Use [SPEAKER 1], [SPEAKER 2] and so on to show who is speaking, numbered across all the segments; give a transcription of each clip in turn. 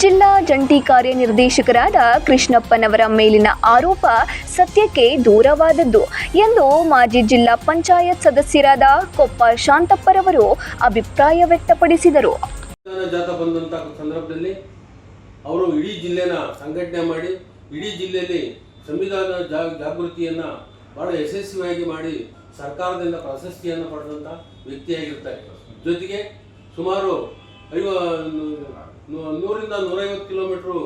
[SPEAKER 1] ಜಿಲ್ಲಾ ಜಂಟಿ ಕಾರ್ಯನಿರ್ದೇಶಕರಾದ ಕೃಷ್ಣಪ್ಪನವರ ಮೇಲಿನ ಆರೋಪ ಸತ್ಯಕ್ಕೆ ದೂರವಾದದ್ದು ಎಂದು ಮಾಜಿ ಜಿಲ್ಲಾ ಪಂಚಾಯತ್ ಸದಸ್ಯರಾದ ಕೊಪ್ಪ ಶಾಂತಪ್ಪರವರು ಅಭಿಪ್ರಾಯ ವ್ಯಕ್ತಪಡಿಸಿದರು.
[SPEAKER 2] ಜಾಥಾ ಬಂದಂತ ಸಂದರ್ಭದಲ್ಲಿ ಅವರು ಇಡೀ ಜಿಲ್ಲೆನ ಸಂಘಟನೆ ಮಾಡಿ ಇಡೀ ಜಿಲ್ಲೆಯಲ್ಲಿ ಸಂವಿಧಾನ ಜಾಗೃತಿಯನ್ನ ಬಹಳ ಯಶಸ್ವಿಯಾಗಿ ಮಾಡಿ ಸರ್ಕಾರದಿಂದ ಪ್ರಶಸ್ತಿಯನ್ನು ಪಡೆದಂತ ವ್ಯಕ್ತಿಯಾಗಿರ್ತಾರೆ. ಜೊತೆಗೆ ಸುಮಾರು 100ರಿಂದ 150 ಕಿಲೋಮೀಟರ್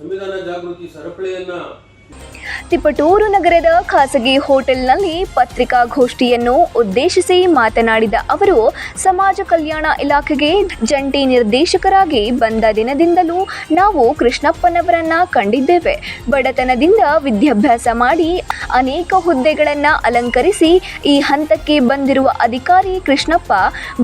[SPEAKER 2] ಸಂವಿಧಾನ ಜಾಗೃತಿ ಸರಪಳಿಯನ್ನ
[SPEAKER 1] ತಿಪಟೂರು ನಗರದ ಖಾಸಗಿ ಹೋಟೆಲ್ನಲ್ಲಿ ಪತ್ರಿಕಾಗೋಷ್ಠಿಯನ್ನು ಉದ್ದೇಶಿಸಿ ಮಾತನಾಡಿದ ಅವರು, ಸಮಾಜ ಕಲ್ಯಾಣ ಇಲಾಖೆಗೆ ಜಂಟಿ ನಿರ್ದೇಶಕರಾಗಿ ಬಂದ ದಿನದಿಂದಲೂ ನಾವು ಕೃಷ್ಣಪ್ಪನವರನ್ನ ಕಂಡಿದ್ದೇವೆ. ಬಡತನದಿಂದ ವಿದ್ಯಾಭ್ಯಾಸ ಮಾಡಿ ಅನೇಕ ಹುದ್ದೆಗಳನ್ನು ಅಲಂಕರಿಸಿ ಈ ಹಂತಕ್ಕೆ ಬಂದಿರುವ ಅಧಿಕಾರಿ ಕೃಷ್ಣಪ್ಪ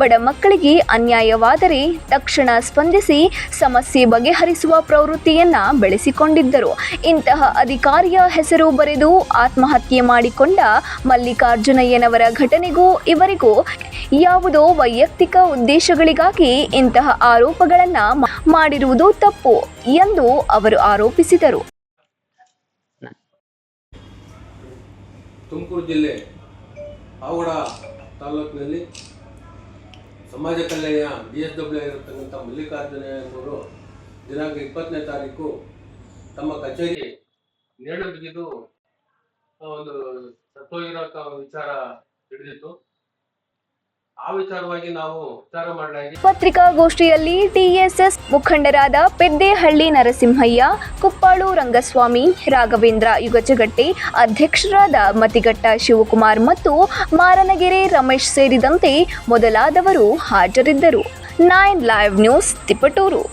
[SPEAKER 1] ಬಡ ಮಕ್ಕಳಿಗೆ ಅನ್ಯಾಯವಾದರೆ ತಕ್ಷಣ ಸ್ಪಂದಿಸಿ ಸಮಸ್ಯೆ ಬಗೆಹರಿಸುವ ಪ್ರವೃತ್ತಿಯನ್ನ ಬೆಳೆಸಿಕೊಂಡಿದ್ದರು. ಇಂತಹ ಅಧಿಕಾರಿಯ ಹೆಸರು ಬರೆದು ಆತ್ಮಹತ್ಯೆ ಮಾಡಿಕೊಂಡ ಮಲ್ಲಿಕಾರ್ಜುನಯ್ಯನವರ ಘಟನೆಗೂ ಇವರಿಗೂ ಯಾವುದೋ ವೈಯಕ್ತಿಕ ಉದ್ದೇಶಗಳಿಗಾಗಿ ಇಂತಹ ಆರೋಪಗಳನ್ನು ಮಾಡಿರುವುದು ತಪ್ಪು ಎಂದು ಅವರು ಆರೋಪಿಸಿದರು.
[SPEAKER 2] ತುಮಕೂರು ಜಿಲ್ಲೆ ಪಾವಗಡ ತಾಲೂಕಿನಲ್ಲಿ ಸಮಾಜ ಕಲ್ಯಾಣ DSW ಆಗಿರತಕ್ಕಂಥ ಮಲ್ಲಿಕಾರ್ಜುನಯ್ಯನವರು ದಿನಾಂಕ 20ನೇ ತಾರೀಕು ತಮ್ಮ ಕಚೇರಿ ನೇಣು ಬಿಗಿದು ಒಂದು ಸತ್ತೋಗಿರೋ ವಿಚಾರ ತಿಳಿದಿತ್ತು. ಆ ವಿಚಾರವಾಗಿ ನಾವು ವಿಚಾರ ಮಾಡಲಾಗಿ
[SPEAKER 1] ಪತ್ರಿಕಾಗೋಷ್ಠಿಯಲ್ಲಿ TSS ಮುಖಂಡರಾದ ಪೆದ್ದೇಹಳ್ಳಿ ನರಸಿಂಹಯ್ಯ, ಕುಪ್ಪಾಳು ರಂಗಸ್ವಾಮಿ, ರಾಘವೇಂದ್ರ ಯುಗಚಗಟ್ಟೆ, ಅಧ್ಯಕ್ಷರಾದ ಮತಿಘಟ್ಟ ಶಿವಕುಮಾರ್ ಮತ್ತು ಮಾರನಗೆರೆ ರಮೇಶ್ ಸೇರಿದಂತೆ ಮೊದಲಾದವರು ಹಾಜರಿದ್ದರು. 9 ಲೈವ್ ನ್ಯೂಸ್ ತಿಪಟೂರು.